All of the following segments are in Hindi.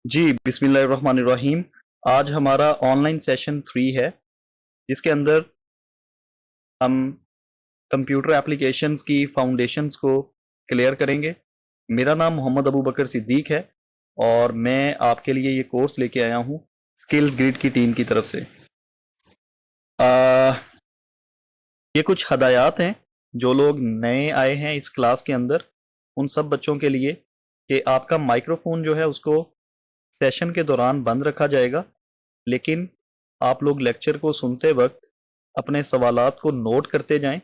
जी, बिस्मिल्लाहिर्रहमानिर्रहीम। आज हमारा ऑनलाइन सेशन 3 है, जिसके अंदर हम कंप्यूटर एप्लीकेशंस की फाउंडेशंस को क्लियर करेंगे। मेरा नाम मोहम्मद अबू बकर सिद्दीक है और मैं आपके लिए ये कोर्स लेके आया हूँ स्किल्स ग्रिड की टीम की तरफ से। अ, ये कुछ हदायत हैं जो लोग नए आए हैं इस क्लास के अंदर, उन सब बच्चों के लिए कि आपका माइक्रोफ़ोन जो है उसको सेशन के दौरान बंद रखा जाएगा, लेकिन आप लोग लेक्चर को सुनते वक्त अपने सवालात को नोट करते जाएं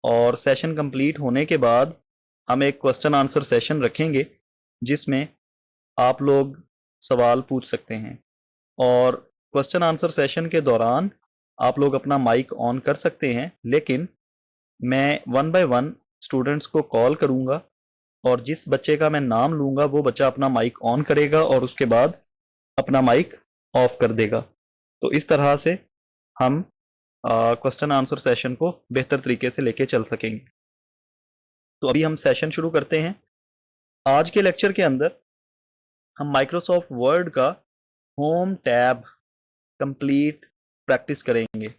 और सेशन कंप्लीट होने के बाद हम एक क्वेश्चन आंसर सेशन रखेंगे जिसमें आप लोग सवाल पूछ सकते हैं। और क्वेश्चन आंसर सेशन के दौरान आप लोग अपना माइक ऑन कर सकते हैं, लेकिन मैं वन बाय वन स्टूडेंट्स को कॉल करूंगा और जिस बच्चे का मैं नाम लूंगा वो बच्चा अपना माइक ऑन करेगा और उसके बाद अपना माइक ऑफ कर देगा। तो इस तरह से हम क्वेश्चन आंसर सेशन को बेहतर तरीके से लेके चल सकेंगे। तो अभी हम सेशन शुरू करते हैं। आज के लेक्चर के अंदर हम माइक्रोसॉफ्ट वर्ड का होम टैब कंप्लीट प्रैक्टिस करेंगे।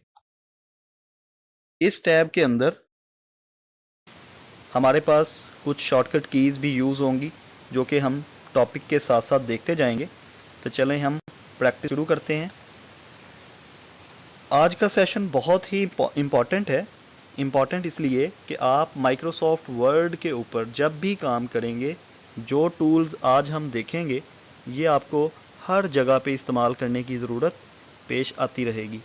इस टैब के अंदर हमारे पास कुछ शॉर्टकट कीज़ भी यूज़ होंगी जो कि हम टॉपिक के साथ साथ देखते जाएंगे। तो चलें हम प्रैक्टिस शुरू करते हैं। आज का सेशन बहुत ही इम्पॉर्टेंट है। इम्पॉर्टेंट इसलिए कि आप माइक्रोसॉफ्ट वर्ड के ऊपर जब भी काम करेंगे, जो टूल्स आज हम देखेंगे ये आपको हर जगह पे इस्तेमाल करने की ज़रूरत पेश आती रहेगी।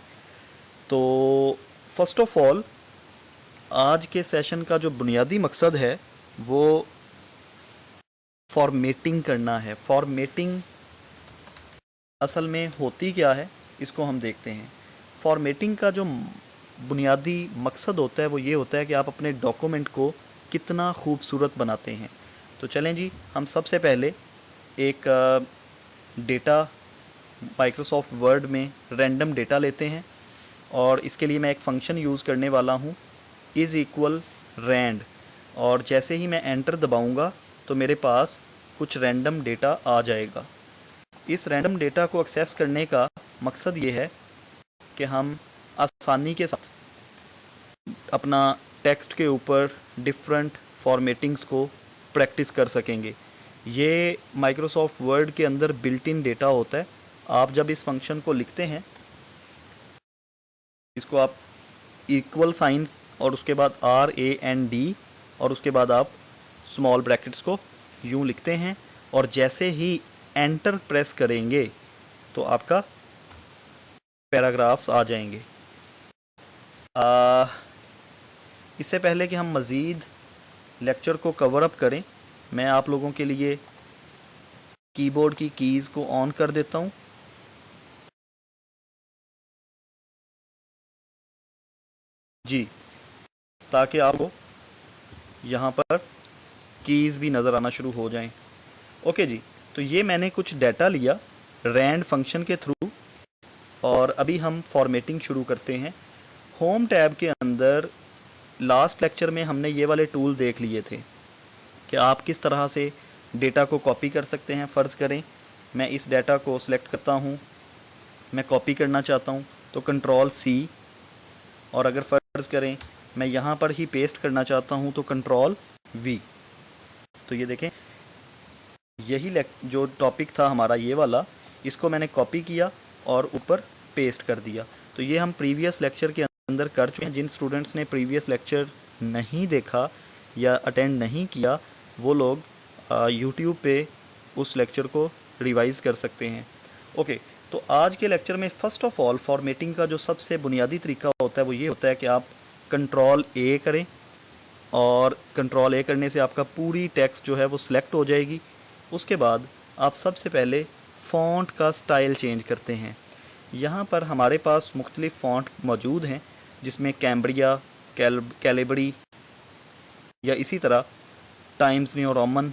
तो फर्स्ट ऑफ ऑल आज के सेशन का जो बुनियादी मकसद है वो फॉर्मेटिंग करना है। फॉर्मेटिंग असल में होती क्या है इसको हम देखते हैं। फॉर्मेटिंग का जो बुनियादी मकसद होता है वो ये होता है कि आप अपने डॉक्यूमेंट को कितना खूबसूरत बनाते हैं। तो चलें जी, हम सबसे पहले एक डेटा माइक्रोसॉफ्ट वर्ड में रैंडम डेटा लेते हैं और इसके लिए मैं एक फ़ंक्शन यूज़ करने वाला हूँ इज़ इक्वल रैंड, और जैसे ही मैं एंटर दबाऊँगा तो मेरे पास कुछ रैंडम डेटा आ जाएगा। इस रैंडम डेटा को एक्सेस करने का मकसद ये है कि हम आसानी के साथ अपना टेक्स्ट के ऊपर डिफरेंट फॉर्मेटिंग्स को प्रैक्टिस कर सकेंगे। ये माइक्रोसॉफ्ट वर्ड के अंदर बिल्ट इन डेटा होता है। आप जब इस फंक्शन को लिखते हैं, इसको आप इक्वल साइंस और उसके बाद RAND और उसके बाद आप स्मॉल ब्रैकेट्स को यूँ लिखते हैं और जैसे ही एंटर प्रेस करेंगे तो आपका पैराग्राफ्स आ जाएंगे। इससे पहले कि हम मज़ीद लेक्चर को कवर अप करें, मैं आप लोगों के लिए कीबोर्ड की कीज़ को ऑन कर देता हूं। जी, ताकि आपको यहाँ पर कीज़ भी नज़र आना शुरू हो जाएं। ओके जी, तो ये मैंने कुछ डाटा लिया रैंड फंक्शन के थ्रू और अभी हम फॉर्मेटिंग शुरू करते हैं। होम टैब के अंदर लास्ट लेक्चर में हमने ये वाले टूल देख लिए थे कि आप किस तरह से डेटा को कॉपी कर सकते हैं। फ़र्ज़ करें मैं इस डाटा को सिलेक्ट करता हूँ, मैं कॉपी करना चाहता हूँ तो Ctrl+C, और अगर फ़र्ज़ करें मैं यहाँ पर ही पेस्ट करना चाहता हूँ तो Ctrl+V। तो ये देखें, यही जो टॉपिक था हमारा ये वाला, इसको मैंने कॉपी किया और ऊपर पेस्ट कर दिया। तो ये हम प्रीवियस लेक्चर के अंदर कर चुके हैं। जिन स्टूडेंट्स ने प्रीवियस लेक्चर नहीं देखा या अटेंड नहीं किया वो लोग यूट्यूब पे उस लेक्चर को रिवाइज़ कर सकते हैं। ओके, तो आज के लेक्चर में फ़र्स्ट ऑफ़ ऑल फॉर्मेटिंग का जो सबसे बुनियादी तरीका होता है वो ये होता है कि आप Ctrl+A करें और Ctrl+A करने से आपका पूरी टेक्स्ट जो है वो सिलेक्ट हो जाएगी। उसके बाद आप सबसे पहले फ़ॉन्ट का स्टाइल चेंज करते हैं। यहाँ पर हमारे पास मुख्तलिफ़ फ़ॉन्ट मौजूद हैं जिसमें कैम्ब्रिया, कैलिबरी या इसी तरह टाइम्स न्यू रोमन,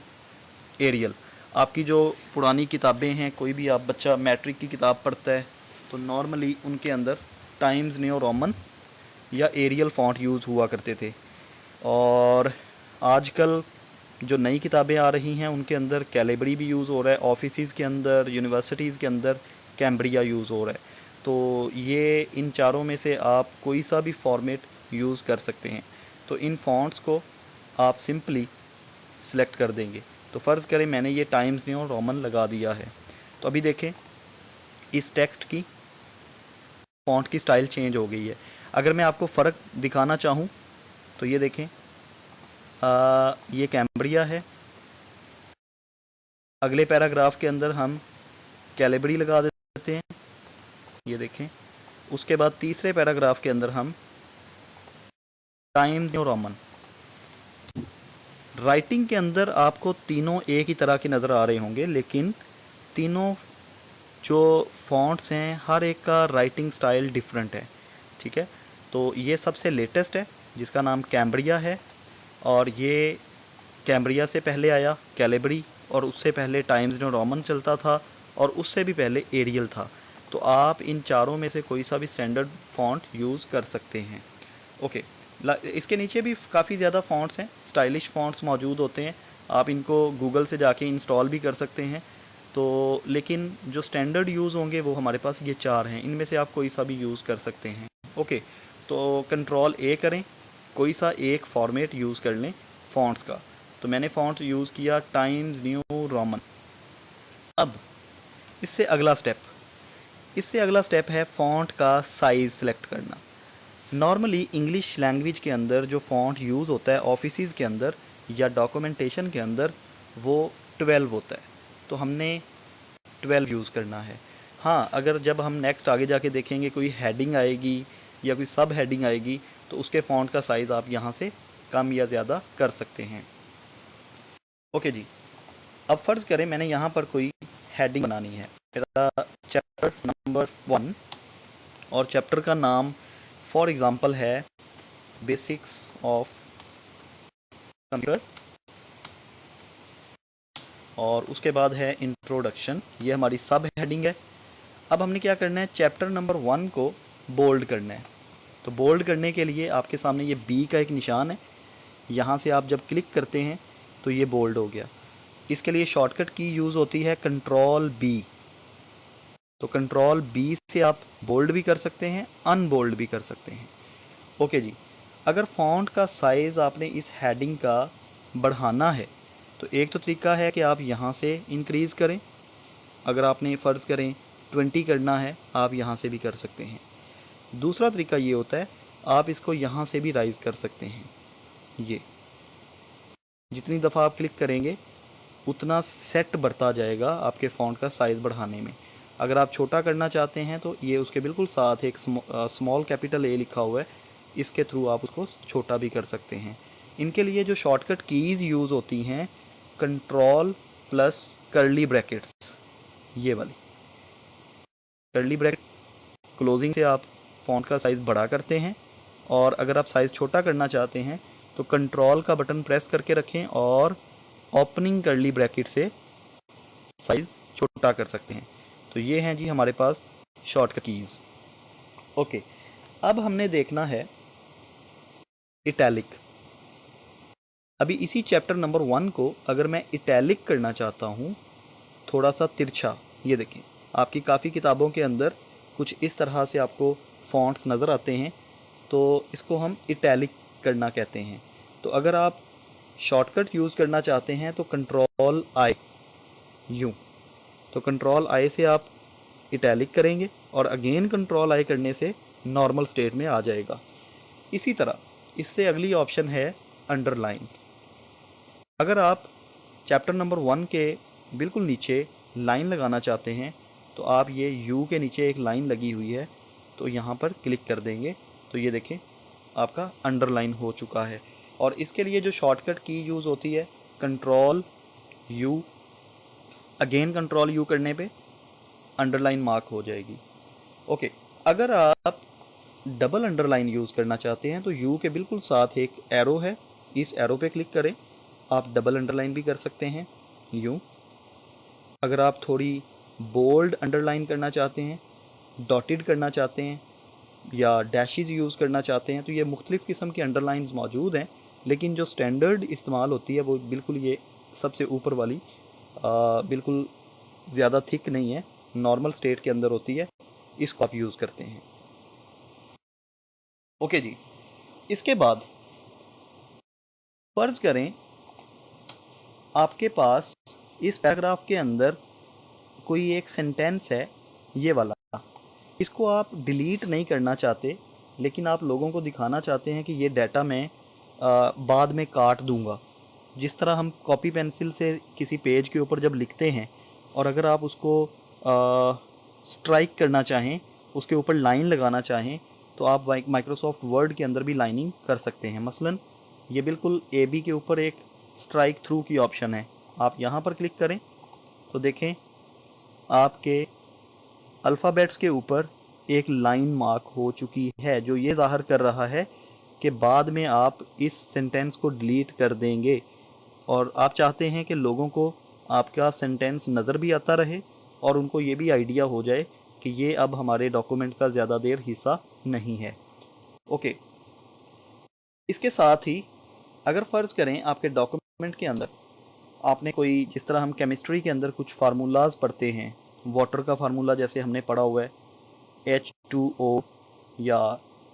एरियल। आपकी जो पुरानी किताबें हैं, कोई भी आप बच्चा मैट्रिक की किताब पढ़ता है तो नॉर्मली उनके अंदर टाइम्स न्यू रोमन या एरियल फ़ॉन्ट यूज़ हुआ करते थे। और आजकल जो नई किताबें आ रही हैं उनके अंदर कैलिबरी भी यूज़ हो रहा है, ऑफिसेज़ के अंदर, यूनिवर्सिटीज़ के अंदर कैम्ब्रिया यूज़ हो रहा है। तो ये इन चारों में से आप कोई सा भी फॉर्मेट यूज़ कर सकते हैं। तो इन फ़ॉन्ट्स को आप सिंपली सिलेक्ट कर देंगे। तो फ़र्ज़ करें मैंने ये टाइम्स न्यू रोमन लगा दिया है। तो अभी देखें इस टेक्स्ट की फ़ॉन्ट की स्टाइल चेंज हो गई है। अगर मैं आपको फ़र्क दिखाना चाहूँ तो ये देखें, ये कैम्ब्रिया है, अगले पैराग्राफ के अंदर हम कैलिबरी लगा देते हैं, ये देखें। उसके बाद तीसरे पैराग्राफ के अंदर हम टाइम्स न्यू रोमन। राइटिंग के अंदर आपको तीनों एक ही तरह के नज़र आ रहे होंगे, लेकिन तीनों जो फॉन्ट्स हैं हर एक का राइटिंग स्टाइल डिफरेंट है, ठीक है। तो ये सबसे लेटेस्ट है जिसका नाम कैम्ब्रिया है, और ये कैम्ब्रिया से पहले आया कैलिबरी, और उससे पहले टाइम्स न्यू रोमन चलता था, और उससे भी पहले एरियल था। तो आप इन चारों में से कोई सा भी स्टैंडर्ड फ़ॉन्ट यूज़ कर सकते हैं। ओके, इसके नीचे भी काफ़ी ज़्यादा फ़ॉन्ट्स हैं, स्टाइलिश फ़ॉन्ट्स मौजूद होते हैं, आप इनको गूगल से जाके इंस्टॉल भी कर सकते हैं। तो लेकिन जो स्टैंडर्ड यूज़ होंगे वो हमारे पास ये चार हैं, इनमें से आप कोई सा भी यूज़ कर सकते हैं। ओके, तो कंट्रोल ए करें, कोई सा एक फॉर्मेट यूज़ कर लें फ़ॉन्ट्स का। तो मैंने फ़ॉन्ट यूज़ किया टाइम्स न्यू रोमन। अब इससे अगला स्टेप है फ़ॉन्ट का साइज़ सेलेक्ट करना। नॉर्मली इंग्लिश लैंग्वेज के अंदर जो फ़ॉन्ट यूज़ होता है ऑफिसेज़ के अंदर या डॉक्यूमेंटेशन के अंदर वो 12 होता है, तो हमने 12 यूज़ करना है। हाँ, अगर जब हम नेक्स्ट आगे जाके देखेंगे कोई हेडिंग आएगी या कोई सब हेडिंग आएगी तो उसके फ़ॉन्ट का साइज़ आप यहाँ से कम या ज़्यादा कर सकते हैं। ओके जी, अब फ़र्ज़ करें मैंने यहाँ पर कोई हेडिंग बनानी है, मेरा चैप्टर नंबर 1 और चैप्टर का नाम फॉर एग्ज़ाम्पल है बेसिक्स ऑफ कंप्यूटर, और उसके बाद है इंट्रोडक्शन, ये हमारी सब हेडिंग है। अब हमने क्या करना है, चैप्टर नंबर 1 को बोल्ड करना है। तो बोल्ड करने के लिए आपके सामने ये बी का एक निशान है, यहाँ से आप जब क्लिक करते हैं तो ये बोल्ड हो गया। इसके लिए शॉर्टकट की यूज़ होती है कंट्रोल बी। तो कंट्रोल बी से आप बोल्ड भी कर सकते हैं, अनबोल्ड भी कर सकते हैं। ओके जी, अगर फ़ॉन्ट का साइज़ आपने इस हेडिंग का बढ़ाना है तो एक तो तरीका है कि आप यहाँ से इंक्रीज़ करें, अगर आपने फ़र्ज़ करें 20 करना है आप यहाँ से भी कर सकते हैं। दूसरा तरीका ये होता है आप इसको यहाँ से भी राइज़ कर सकते हैं। ये जितनी दफ़ा आप क्लिक करेंगे उतना सेट बढ़ता जाएगा आपके फ़ॉन्ट का साइज़ बढ़ाने में। अगर आप छोटा करना चाहते हैं तो ये उसके बिल्कुल साथ एक स्मॉल कैपिटल ए लिखा हुआ है, इसके थ्रू आप उसको छोटा भी कर सकते हैं। इनके लिए जो शॉर्टकट कीज़ यूज़ होती हैं कंट्रोल प्लस कर्ली ब्रैकेट्स, ये वाली कर्ली ब्रैकेट क्लोजिंग से आप फ़ॉन्ट का साइज़ बड़ा करते हैं, और अगर आप साइज़ छोटा करना चाहते हैं तो कंट्रोल का बटन प्रेस करके रखें और ओपनिंग कर्ली ब्रैकेट से साइज़ छोटा कर सकते हैं। तो ये हैं जी हमारे पास शॉर्टकट कीज़। ओके, अब हमने देखना है इटैलिक। अभी इसी चैप्टर नंबर 1 को अगर मैं इटैलिक करना चाहता हूँ, थोड़ा सा तिरछा, ये देखें आपकी काफ़ी किताबों के अंदर कुछ इस तरह से आपको फ़ॉन्ट्स नज़र आते हैं, तो इसको हम इटैलिक करना कहते हैं। तो अगर आप शॉर्टकट यूज़ करना चाहते हैं तो कंट्रोल आई, यूँ, तो कंट्रोल आई से आप इटैलिक करेंगे और अगेन कंट्रोल आई करने से नॉर्मल स्टेट में आ जाएगा। इसी तरह इससे अगली ऑप्शन है अंडरलाइन। अगर आप चैप्टर नंबर 1 के बिल्कुल नीचे लाइन लगाना चाहते हैं तो आप ये यू के नीचे एक लाइन लगी हुई है, तो यहाँ पर क्लिक कर देंगे तो ये देखें आपका अंडरलाइन हो चुका है। और इसके लिए जो शॉर्टकट की यूज़ होती है control you, again control you करने पे अंडरलाइन मार्क हो जाएगी। ओके, अगर आप डबल अंडरलाइन यूज़ करना चाहते हैं तो यू के बिल्कुल साथ एक एरो है, इस एरो पे क्लिक करें, आप डबल अंडरलाइन भी कर सकते हैं यूँ। अगर आप थोड़ी बोल्ड अंडरलाइन करना चाहते हैं, डॉटेड करना चाहते हैं या डैशेज यूज़ करना चाहते हैं तो ये मुख्तलिफ़ किस्म की अंडरलाइंस मौजूद हैं, लेकिन जो स्टैंडर्ड इस्तेमाल होती है वो बिल्कुल ये सबसे ऊपर वाली बिल्कुल ज़्यादा थिक नहीं है, नॉर्मल स्टेट के अंदर होती है, इसको आप यूज़ करते हैं। ओके जी, इसके बाद फर्ज करें आपके पास इस पैराग्राफ के अंदर कोई एक सेंटेंस है, ये वाला, इसको आप डिलीट नहीं करना चाहते, लेकिन आप लोगों को दिखाना चाहते हैं कि ये डाटा मैं बाद में काट दूंगा। जिस तरह हम कॉपी पेंसिल से किसी पेज के ऊपर जब लिखते हैं और अगर आप उसको स्ट्राइक करना चाहें, उसके ऊपर लाइन लगाना चाहें, तो आप माइक्रोसॉफ्ट वर्ड के अंदर भी लाइनिंग कर सकते हैं। मसलन ये बिल्कुल ए बी के ऊपर एक स्ट्राइक थ्रू की ऑप्शन है, आप यहाँ पर क्लिक करें तो देखें आपके अल्फ़ाबेट्स के ऊपर एक लाइन मार्क हो चुकी है, जो ये ज़ाहिर कर रहा है कि बाद में आप इस सेंटेंस को डिलीट कर देंगे और आप चाहते हैं कि लोगों को आपका सेंटेंस नज़र भी आता रहे और उनको ये भी आइडिया हो जाए कि ये अब हमारे डॉक्यूमेंट का ज़्यादा देर हिस्सा नहीं है। ओके, इसके साथ ही अगर फ़र्ज़ करें आपके डॉक्यूमेंट के अंदर आपने कोई, जिस तरह हम केमिस्ट्री के अंदर कुछ फार्मूलाज पढ़ते हैं, वाटर का फार्मूला जैसे हमने पढ़ा हुआ है H2O या